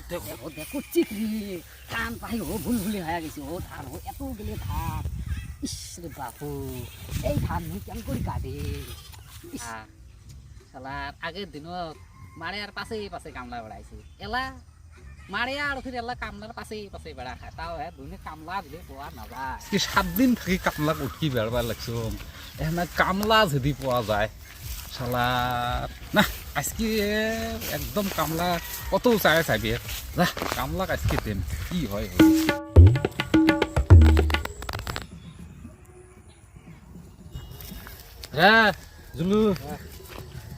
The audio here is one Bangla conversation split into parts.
দেখো দেখো চিকরি কান পাই ও ভুল ভুলি হয়ে গেছে ও ধান ও এত গেলে ধান ইস রে বাপু এই ধান মুই কেমন করে কাটে শালার আগের দিনও মারে আর পাশে পাশে কামলা বেড়াইছে এলা মারে আর ফির এলা কামলার পাশে পাশে বেড়া খায় তাও হ্যাঁ দুনে কামলা দিলে পোয়া না যায় কি 7 দিন থাকি কামলা উঠকি বেড়বার লাগছো এখানে কামলা যদি পাওয়া যায় শালার না আজকে একদম কামলা কত চাই চাইবে যা কামলা আজকে দেন কি হয় হ্যাঁ জুলু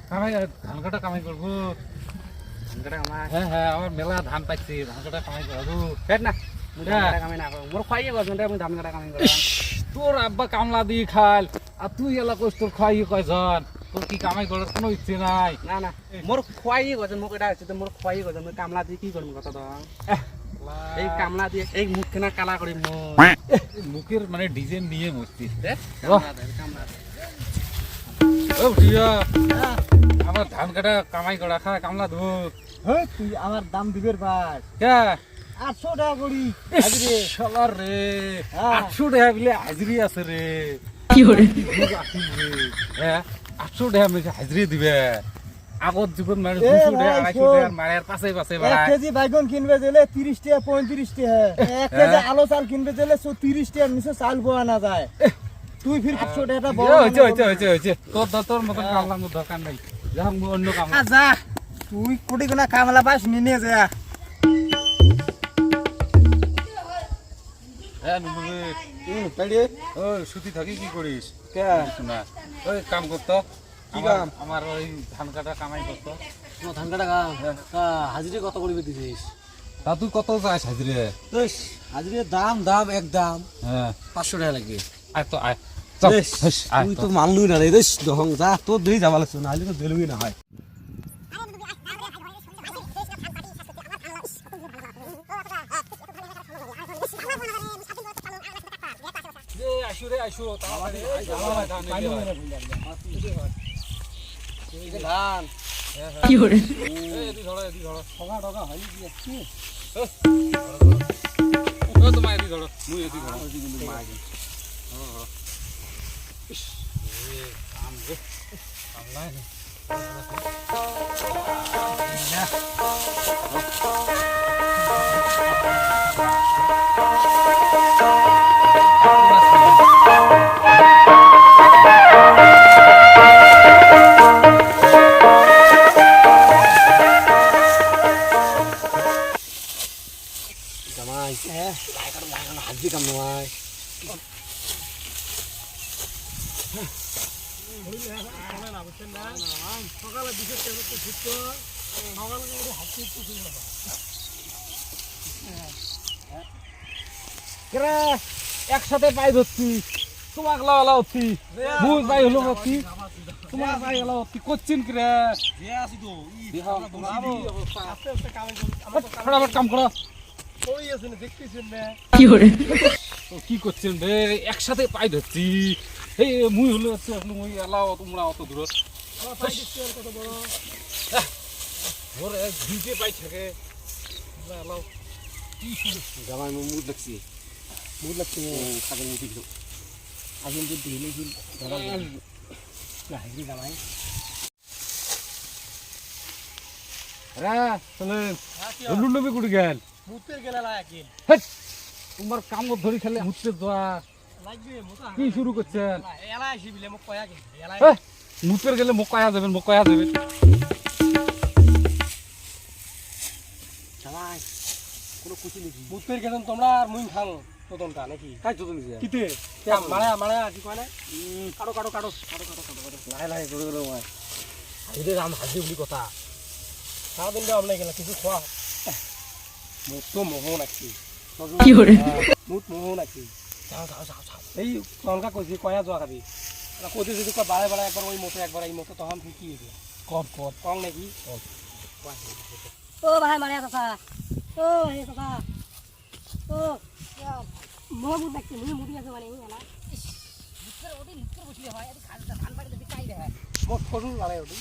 কামাই ধান কাটা কামাই করবো হ্যাঁ হ্যাঁ আমার মেলা ধান পাইছি ধান কাটা কামাই করবো পেট না কামাই না মোর খাইয়ে গজন রে মুই ধান কাটা কামাই করা তোর আব্বা কামলা দিয়ে খাল আর তুই এলা কইস তোর খাই কয়জন তোর কি কামাই করার কোনো ইচ্ছে নাই না না মোর খাইয়ে গজন মোক এটা হচ্ছে তো মোর খাইয়ে গজন মই কামলা দিয়ে কি করব কথা তো এই কামলা দিয়ে এই মুখ কেনা কালা করি মই মুখের মানে ডিজাইন নিয়ে মস্তিস কামলা ও ভিয়া আমার ধান কাটা কামাই করা খা কামলা দেবো হ্যাঁ তুই আমার দাম দিবের ভাই কে 800 টাকা করি হাজিরি সবার রে হ্যাঁ। 800 টাকা বিলে হাজিরি আছে রে কি করে হ্যাঁ 800 টাকা মেয়ে হাজিরি দিবে আগত যুগত মানে 200 টাকা 250 টাকা মারের পাশে পাশে 1 বেড়ায় কেজি বাইগন কিনবে দিলে 30 টাকা 35 টাকা 1 কেজি আলু চাল কিনবে দিলে 30 টাকার নিচে চাল পাওয়া না যায় তুই ফির 800 টাকা বড় হয়েছে তোর মতন কামলার মতো দরকার নাই যা অন্য কাম যা তুই কোটি কোনা কামলা পাস নিয়ে যা হ্যাঁ নুমুলে পেড়ে ওই সুতি থাকি কি করিস কে শোনা ওই কাম করতো কি কাম? আমার ওই ধান কাটা কামাই করতো ধান কাটা কাম হাজিরি কত করিবে দিছিস তা তুই কত চাস হাজিরে বেশ হাজিরির দাম একদম হ্যাঁ 500 টাকা লাগবে আয় তো আয় চল আয় তুই তো মানলুই না রে দেশ দহং যা তোর দেই যাবা লাগছ না হলে তো দেলুই না হয় আইসো তাড়াতাড়ি ধান কি করে এদি ধরো ঠগা ঠগা হয় কি আছে ও তোমার এদি ধরো মুই এদি ধরো কিন্তু মাগে কাম রে কামলাই নে জামাই হাজি কাম নয় একসাথে পাই ধরছি তোমাক লাওয়া হচ্ছি মুই পাই হলো হচ্ছি তোমার পাই হলো হচ্ছি করছেন কি রে ফটাফট কাম করো কি করে কি করছেন রে একসাথে পাই ধরছি এই মুই হলো হচ্ছে মুই এলাও তোমরা অত দূর ওর এক দুইটে পাই থাকে এলাও কি শুরু জামাই মুড লাগছে খাবার মুড দিল আগে যদি দিলে কি জামাই না হাজি জামাই রা চলেন লুলু নবী কুড়ি গেল মুতে গেলা লাগে হেট তোমার কাম ধরি খেলে মুততে যাওয়া লাগবে মোটা কি শুরু করছেন এলা আসি বিলে মোক কয়া গেল এলা মুতের গেলে মকায়া যাবেন জামাই কোনো কুচি নেই মুতের গেলেন তোমরা আর মুই খাও তোতনটা নাকি খাই তোতন দিছে কিতে মারা কি কয় না কাটো লাই করে গেল মই হাজিরে রাম হাজি বলি কথা সারাদিন দাম নাই গেল কিছু খোয়া মুত তো মোহ নাকি কি করে মুত মোহ নাকি যাও এই তনকা কইছি কয়া যোৱা খাবি কইতে যদি কয় বাৰে একবার ওই মতো একবার এই মতো তখন কি হইবে কম নাকি ও ভাই মারিয়া চাচা ও হে চাচা ও মই মুখ দেখছি মুড়ি আছে মানে এলা মুখের ওটি মুখের বসলে হয় এটি ধান বাড়িতে বিকাই দেয় মোক সরু লাগে ওটি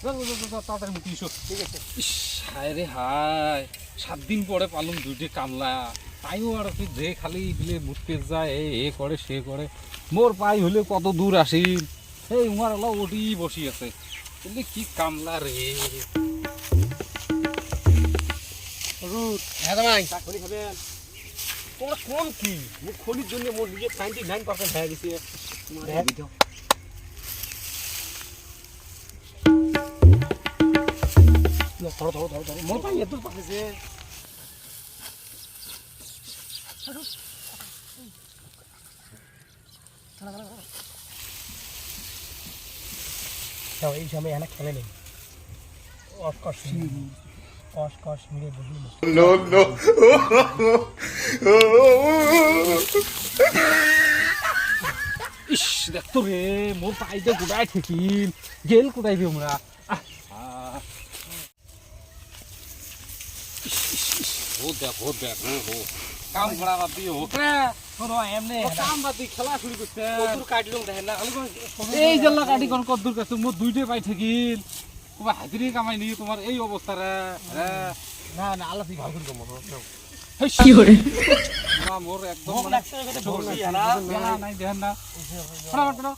তাড়াতাড়ি মুতি এসো। ঠিক আছে ইস, হায় রে হায়, 7 দিন পরে পালুম দুইটি কামলা, তাইও আর কি যে খালি দিলে মুততে যায়, এ করে সে করে, মোর পাই হলে কত দূর আসিল, এই উমার আল্লাহ ওটি বসি আছে, বললি কি কামলা রে। রুট হ্যাঁ জামাই চাকরি খাবেন তোমরা কোন কি মুখ খনির জন্য মোর নিজের 99% হয়ে গেছে ধরো ধরো ধরো ধরো মোর পাই এত পাকেছে দাও এই সময় এনা খেলে নেই অফকোর্স কস কস মিলে বুঝলি No, no. ইস দেখতো রে, মোর পাইতে গোটাই থাকিল, গেল কোটাই দিও আমরা। ও দেখ কাম করা বাদ দিও, শোনো এমনি কাম বাদ দি খেলা শুরু করছে। কতর কাটলুম দেখেন না আমি এই জেলা কাটি কোন কদ্দুর কাছে মোর দুইটাই পাই থাকিল, তোমার হাজিরি কামাই নি তোমার এই অবস্থা রে। না না আল্লাহ তুই ভালো করে কমো কি করে মোর একদম ভোগ লাগছে এখানে ভোগ না বেলা নাই দেখেন না, ফটাফট করো।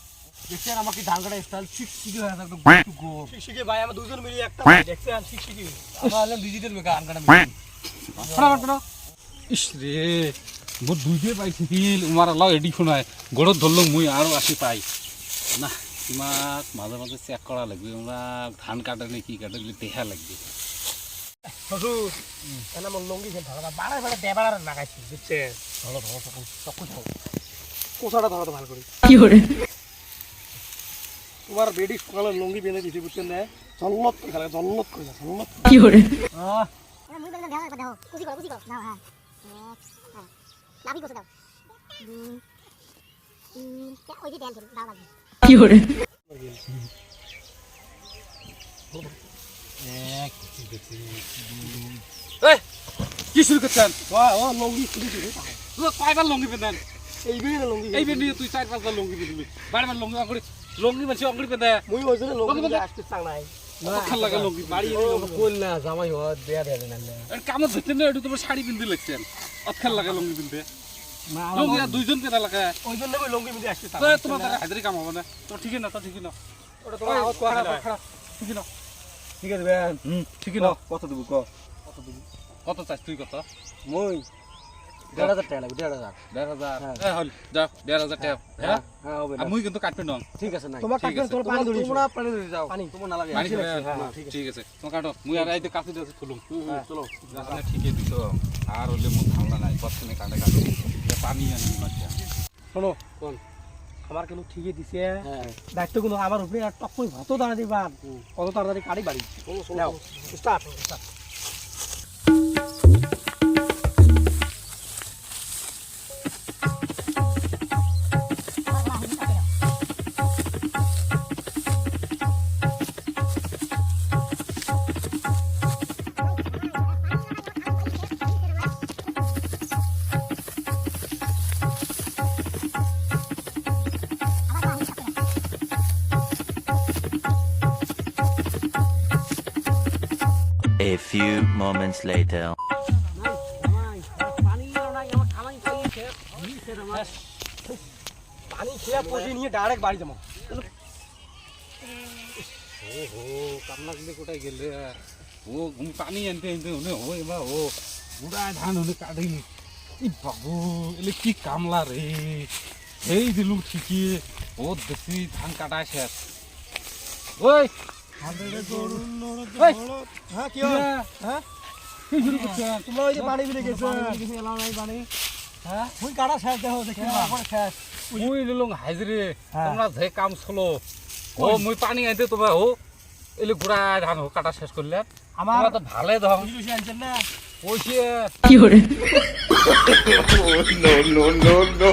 দেখছেন আমাকে ধান কাটা স্টাইল শিখশিখি হয়ে আছে একদম গো শিখশিখি ভাই আমরা দুজন মিলে একটা দেখছেন শিখশিখি আমরা হলাম ডিজিটাল গান কাটা মিলে ফটাফট করো। ইস রে, মোর দুইটাই পাই থাকিল, উমার আল্লাহ এডি শোনায়, গড়ত ধরলো মুই আরো আসি পাই না। তোমাক মাঝে মাঝে চেক করা লাগবে, আমরা ধান কাটে নে কি কাটে দেখা লাগবে। শ্বশুর এনা মন লঙ্গি খেল থাকা বাড়ায় বাড়ায় দেবাড়ার নাগাইছি বুঝছেন ধরো ধরো তখন চক্কু ধরো কোথাটা ধরো তো ভালো করে কি করে তোমার বেডি সকালে লঙ্গি বেঁধে দিতে বুঝছেন না জল্লত করে খেলা জল্লত করে না জল্লত কি করে মুই বেলা দেখাও একবার দেখো কুচি করো নাও হ্যাঁ হ্যাঁ লাভি করতে দাও ওই যে দেন দাও লাগবে কি করে কি শুরু করছেন? ও লঙ্গি খুলি দিবে কয়বার লঙ্গি বেঁধেন? এই বেড়ে লঙ্গি এই বেঁধে তুই 4-5বার লঙ্গি বেঁধবি, বারবার লঙ্গি অঙ্গড়ি লঙ্গি মানছি অঙ্গড়ি বেঁধে মুই ওই জন্য লঙ্গি বেঁধে আসতে চাং নাই ভাল লাগে লঙ্গি বাড়ি কোন না জামাই হওয়া দেয়া দেবে না কামত ধরতেন না, একটু তোমার শাড়ি পিনতে লাগছেন, অতখাল লাগে লঙ্গি পিনতে, লঙ্গি আর দুইজন পেনা লাগে, ওই জন্য আমি লঙ্গি বেঁধে আসতে চাং তোমার তারা হাজারি কাম হবে না, তোমার ঠিকই না, তো ঠিকই না, ওটা তোমার আওয়াজ কোয়া ঠিকই না, ঠিক আছে বেন ঠিকই না। কত দেব কত চাস তুই কত? মই 1,500 টাকা লাগবে 1,500 1,500 হল যাও 1,500 টাকা, হ্যাঁ হ্যাঁ হবে আর মুই কিন্তু কাটবে না, ঠিক আছে নাই তোমার কাটবে তোমার পানি ধরি তোমরা পানি ধরি যাও পানি তোমার না লাগে পানি খাবে? হ্যাঁ ঠিক আছে তোমার কাটো, মুই আর আইতে কাছে দিতে খুলুম, চলো রাস্তা ঠিকই দিছ, আর হলে মোর ধারণা নাই কতখানি কাটে কাটো, পানি আনি মাঝে। শোনো কোন আমার কিন্তু ঠিকই দিছে দায়িত্ব কিন্তু আমার উপরে আর টপ করে ভত দাঁড়া দিবা কত তাড়াতাড়ি কাটি বাড়ি নাও start A few moments later. পানি খেয়ে পচে নিয়ে ডাইরেক্ট বাড়ি যাবো ওহো কামলা গুলো কোথায় গেলে, ও পানি আনতে আনতে হলে ও এবার ও বুড়া ধান হলে কাটিনি, ই বাবু এলে কি কামলা রে, এই দিলুম ঠিকই, ও দেখছি ধান কাটা শেষ। ওই হ্যাঁ কি হয় হ্যাঁ কি শুরু করছেন? তোমরা ওই যে পানি বিলে গেছো এলাও নাই পানি হ্যাঁ মুই কাটা শেষ দেখো দেখি শেষ মুই দিলুম হাজিরে, তোমরা যে কাম চলো, ও মুই পানি আনতে তোমার ও এলে গুড়া ধান কাটা শেষ করলেন, আমার তো ভালে ধর বুঝি আনছেন না পয়সে কি করে Oh, no, no, no, no.